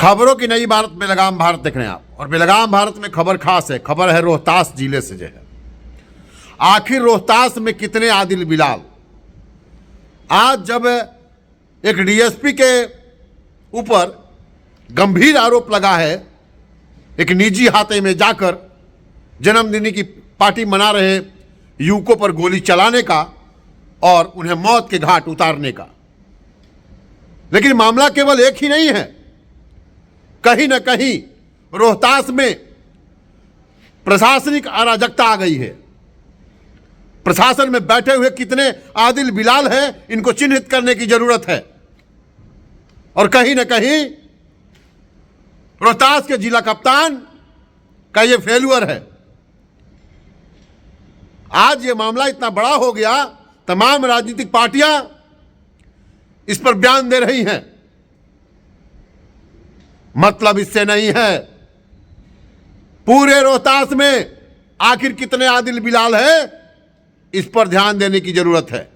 खबरों की नई भारत में लगाम भारत देख रहे हैं आप। और बेलगाम भारत में खबर खास है, खबर है रोहतास जिले से जो है। आखिर रोहतास में कितने आदिल बिलाल। आज जब एक डीएसपी के ऊपर गंभीर आरोप लगा है, एक निजी हाथे में जाकर जन्मदिन की पार्टी मना रहे युवकों पर गोली चलाने का और उन्हें मौत के घाट उतारने का। लेकिन मामला केवल एक ही नहीं है, कहीं न कहीं रोहतास में प्रशासनिक अराजकता आ गई है। प्रशासन में बैठे हुए कितने आदिल बिलाल हैं, इनको चिन्हित करने की जरूरत है। और कहीं न कहीं रोहतास के जिला कप्तान का यह फेल्यूर है। आज ये मामला इतना बड़ा हो गया, तमाम राजनीतिक पार्टियां इस पर बयान दे रही हैं। मतलब इससे नहीं है, पूरे रोहतास में आखिर कितने आदिल बिलाल हैं, इस पर ध्यान देने की जरूरत है।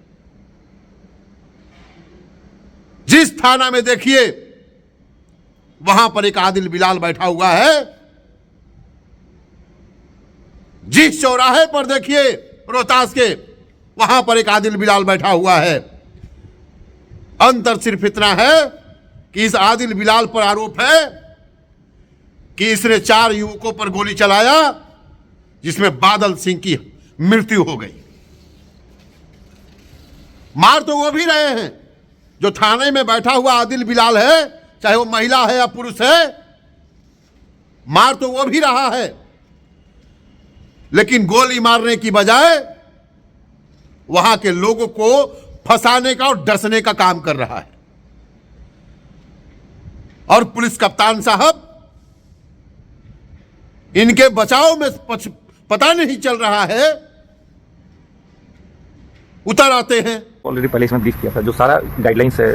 जिस थाना में देखिए वहां पर एक आदिल बिलाल बैठा हुआ है, जिस चौराहे पर देखिए रोहतास के, वहां पर एक आदिल बिलाल बैठा हुआ है। अंतर सिर्फ इतना है कि इस आदिल बिलाल पर आरोप है कि इसने 4 युवकों पर गोली चलाया, जिसमें बादल सिंह की मृत्यु हो गई। मार तो वो भी रहे हैं, जो थाने में बैठा हुआ आदिल बिलाल है, चाहे वो महिला है या पुरुष है, मार तो वो भी रहा है। लेकिन गोली मारने की बजाय वहां के लोगों को फंसाने का और डसने का काम कर रहा है। और पुलिस कप्तान साहब, इनके बचाव में पता नहीं चल रहा है, उतर आते हैं। ऑलरेडी पहले इसमें ब्रीफ किया था, जो सारा गाइडलाइंस है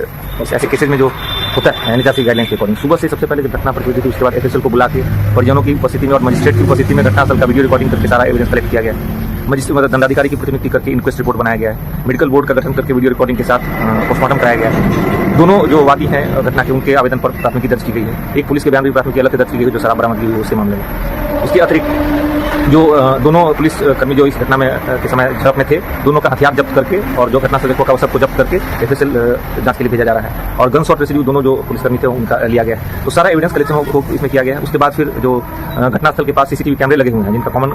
ऐसे केसेज में जो होता है एनएचआरसी गाइडलाइंस के अकॉर्डिंग। सुबह से सबसे पहले जब घटना प्रकृति थी, उसके बाद एफएसएल को बुला के परिजनों की उपस्थिति में और मजिस्ट्रेट की उपस्थिति में घटनास्थल का वीडियो रिकॉर्डिंग करके सारा एविडेंस कलेक्ट किया गया है। मजिस्ट्रेट मतलब दंडाधिकारी की प्रतिनियुक्ति करके इंक्वेस्ट रिपोर्ट बनाया गया है। मेडिकल बोर्ड का गठन करके वीडियो रिकॉर्डिंग के साथ पोस्टमार्टम कराया गया है। दोनों जो वादी हैं घटना के, उनके आवेदन पर प्राथमिकी दर्ज की गई है। एक पुलिस के बयान भी प्राथमिकी अलग से दर्ज की गई है, जो शराब बरामदगी हुई उसके मामले में। उसके अतिरिक्त जो दोनों पुलिस कर्मी जो इस घटना में के समय झड़प में थे, दोनों का हथियार जब्त करके और जो घटना से देखो का सबको जब्त करके एफएसएल जांच के लिए भेजा जा रहा है। और गन शॉट रेसिड्यू दोनों जो पुलिसकर्मी थे उनका लिया गया है। तो सारा एविडेंस कलेक्शन इसमें किया गया है। उसके बाद फिर जो घटनास्थल के पास सीसीटीवी कैमरे लगे हुए हैं, जिनका कॉमन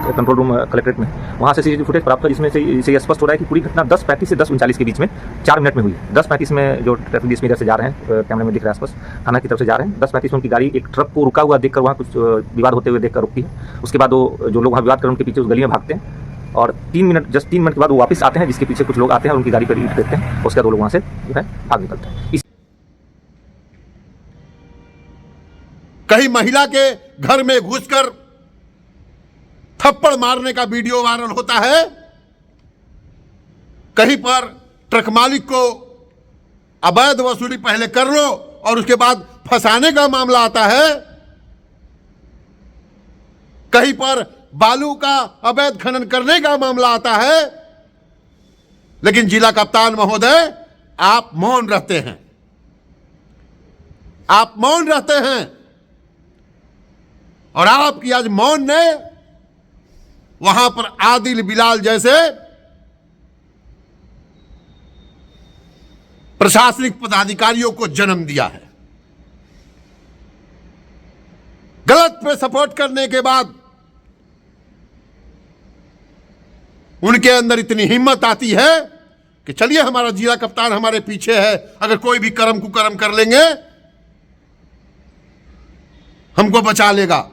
कंट्रोल रूम कलेक्ट्रेट में, वहाँ से सीसीटीवी फुटेज प्राप्त हुआ, जिसमें से ये स्पष्ट हो रहा है कि पूरी घटना 10:35 से 10:39 के बीच में 4 मिनट में हुई। 10:35 में जो ट्रैफिक डीएसपी इधर से जा रहे हैं, कैमरे में दिख रहा है स्पष्ट, थाना की तरफ से जा रहे हैं। 10:35 में उनकी गाड़ी एक ट्रक को रुका हुआ देखकर वहाँ कुछ विवाद होते हुए देखकर रुकती है। उसके बाद वो जो लोग वहाँ विवाद कर उनके पीछे उस गली में भागते हैं और 3 मिनट के बाद वो वापस आते हैं, जिसके पीछे कुछ लोग आते हैं और उनकी गाड़ी पर ईंट देते हैं। उसके बाद वो लोग वहाँ से जो है भाग निकलते हैं। कहीं महिला के घर में घुसकर थप्पड़ मारने का वीडियो वायरल होता है, कहीं पर ट्रक मालिक को अवैध वसूली पहले कर लो और उसके बाद फंसाने का मामला आता है, कहीं पर बालू का अवैध खनन करने का मामला आता है। लेकिन जिला कप्तान महोदय, आप मौन रहते हैं, आप मौन रहते हैं। और आपकी आज मौन ने वहां पर आदिल बिलाल जैसे प्रशासनिक पदाधिकारियों को जन्म दिया है। गलत पे सपोर्ट करने के बाद उनके अंदर इतनी हिम्मत आती है कि चलिए हमारा जिला कप्तान हमारे पीछे है, अगर कोई भी कर्म कुकर्म कर लेंगे हमको बचा लेगा।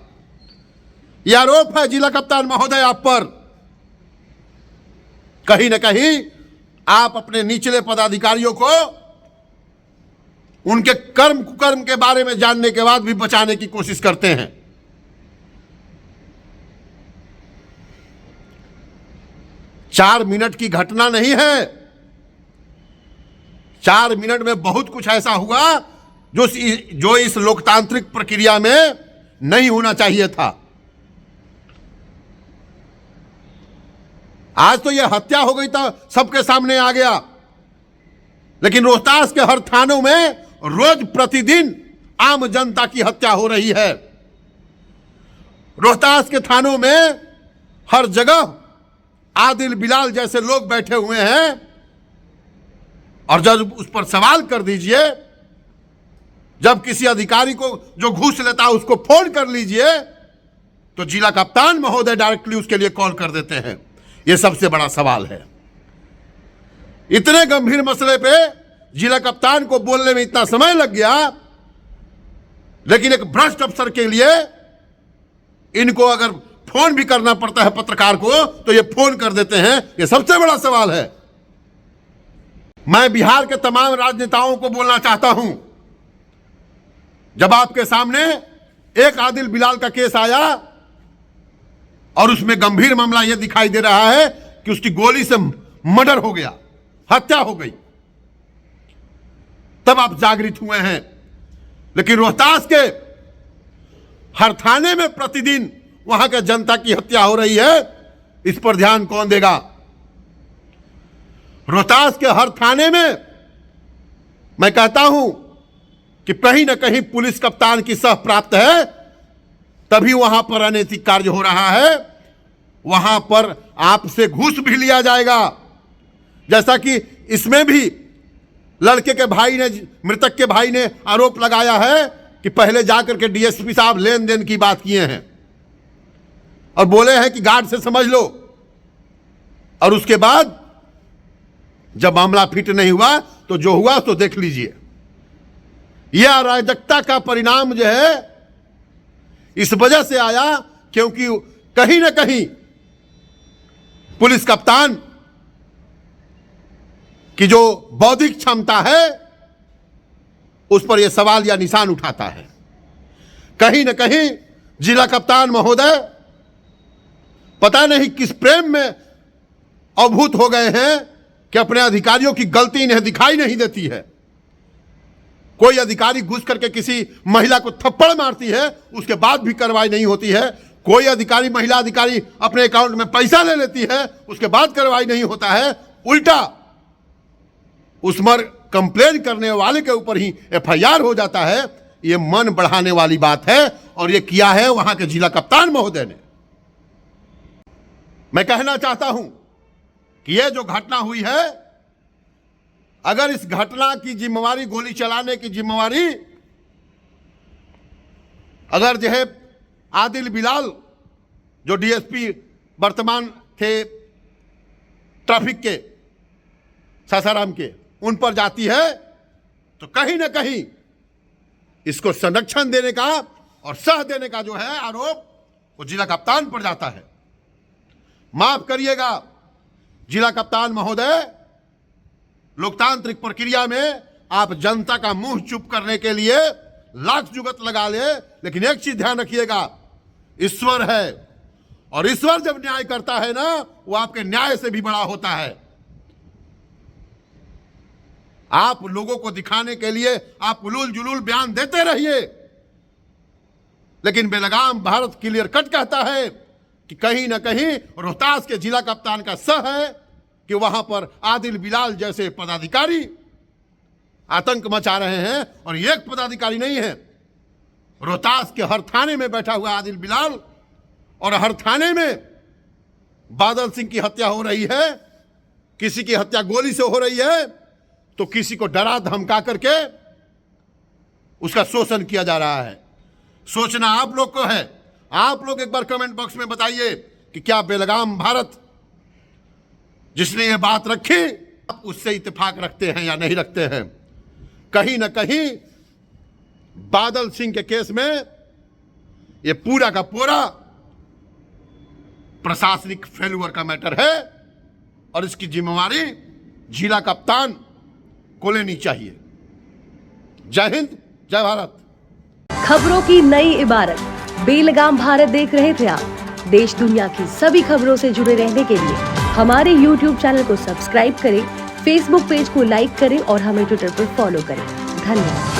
यह आरोप है जिला कप्तान महोदय आप पर। कहीं न कहीं आप अपने निचले पदाधिकारियों को उनके कर्म कुकर्म के बारे में जानने के बाद भी बचाने की कोशिश करते हैं। चार मिनट की घटना नहीं है, 4 मिनट में बहुत कुछ ऐसा हुआ जो इस लोकतांत्रिक प्रक्रिया में नहीं होना चाहिए था। आज तो यह हत्या हो गई तो सबके सामने आ गया, लेकिन रोहतास के हर थानों में रोज प्रतिदिन आम जनता की हत्या हो रही है। रोहतास के थानों में हर जगह आदिल बिलाल जैसे लोग बैठे हुए हैं, और जब उस पर सवाल कर दीजिए, जब किसी अधिकारी को जो घूस लेता है उसको फोन कर लीजिए, तो जिला कप्तान महोदय डायरेक्टली उसके लिए कॉल कर देते हैं। यह सबसे बड़ा सवाल है। इतने गंभीर मसले पे जिला कप्तान को बोलने में इतना समय लग गया, लेकिन एक भ्रष्ट अफसर के लिए इनको अगर फोन भी करना पड़ता है पत्रकार को, तो ये फोन कर देते हैं। ये सबसे बड़ा सवाल है। मैं बिहार के तमाम राजनेताओं को बोलना चाहता हूं, जब आपके सामने एक आदिल बिलाल का केस आया और उसमें गंभीर मामला यह दिखाई दे रहा है कि उसकी गोली से मर्डर हो गया, हत्या हो गई, तब आप जागृत हुए हैं। लेकिन रोहतास के हर थाने में प्रतिदिन वहां के जनता की हत्या हो रही है, इस पर ध्यान कौन देगा? रोहतास के हर थाने में मैं कहता हूं कि कहीं ना कहीं पुलिस कप्तान की सह प्राप्त है, तभी वहां पर अनैतिक कार्य हो रहा है। वहां पर आपसे घूस भी लिया जाएगा, जैसा कि इसमें भी लड़के के भाई ने, मृतक के भाई ने आरोप लगाया है कि पहले जाकर के डीएसपी साहब लेन देन की बात किए हैं और बोले हैं कि गार्ड से समझ लो, और उसके बाद जब मामला फिट नहीं हुआ तो जो हुआ तो देख लीजिए। यह अराजकता का परिणाम जो है इस वजह से आया क्योंकि कहीं ना कहीं पुलिस कप्तान की जो बौद्धिक क्षमता है उस पर यह सवाल या निशान उठाता है। कहीं ना कहीं जिला कप्तान महोदय पता नहीं किस प्रेम में अभूत हो गए हैं कि अपने अधिकारियों की गलती इन्हें दिखाई नहीं देती है। कोई अधिकारी घुस करके किसी महिला को थप्पड़ मारती है, उसके बाद भी कार्रवाई नहीं होती है। कोई अधिकारी, महिला अधिकारी अपने अकाउंट में पैसा ले लेती है, उसके बाद कार्रवाई नहीं होता है। उल्टा उस पर कंप्लेन करने वाले के ऊपर ही एफआईआर हो जाता है। यह मन बढ़ाने वाली बात है और यह किया है वहां के जिला कप्तान महोदय ने। मैं कहना चाहता हूं कि यह जो घटना हुई है, अगर इस घटना की जिम्मेवारी, गोली चलाने की जिम्मेवारी अगर जो है आदिल बिलाल जो डीएसपी वर्तमान थे ट्रैफिक के सासाराम के, उन पर जाती है, तो कहीं ना कहीं इसको संरक्षण देने का और सह देने का जो है आरोप वो जिला कप्तान पर जाता है। माफ करिएगा जिला कप्तान महोदय, लोकतांत्रिक प्रक्रिया में आप जनता का मुंह चुप करने के लिए लाख जुगत लगा ले, लेकिन एक चीज ध्यान रखिएगा, ईश्वर है, और ईश्वर जब न्याय करता है ना, वो आपके न्याय से भी बड़ा होता है। आप लोगों को दिखाने के लिए आप उलूल जुलूल बयान देते रहिए, लेकिन बेलगाम भारत क्लियर कट कहता है कि कहीं ना कहीं रोहतास के जिला कप्तान का सह है कि वहां पर आदिल बिलाल जैसे पदाधिकारी आतंक मचा रहे हैं। और एक पदाधिकारी नहीं है, रोहतास के हर थाने में बैठा हुआ आदिल बिलाल, और हर थाने में बादल सिंह की हत्या हो रही है। किसी की हत्या गोली से हो रही है तो किसी को डरा धमका करके उसका शोषण किया जा रहा है। सोचना आप लोग को है। आप लोग एक बार कमेंट बॉक्स में बताइए कि क्या बेलगाम भारत जिसने ये बात रखी आप उससे इत्तेफाक रखते हैं या नहीं रखते हैं। कहीं ना कहीं बादल सिंह के केस में ये पूरा का पूरा प्रशासनिक फेल्यूर का मैटर है और इसकी जिम्मेवारी जिला कप्तान को लेनी चाहिए। जय हिंद, जय भारत। खबरों की नई इबारत बेलगाम भारत देख रहे थे आप। देश दुनिया की सभी खबरों से जुड़े रहने के लिए हमारे YouTube चैनल को सब्सक्राइब करें, Facebook पेज को लाइक करें और हमें ट्विटर पर फॉलो करें। धन्यवाद।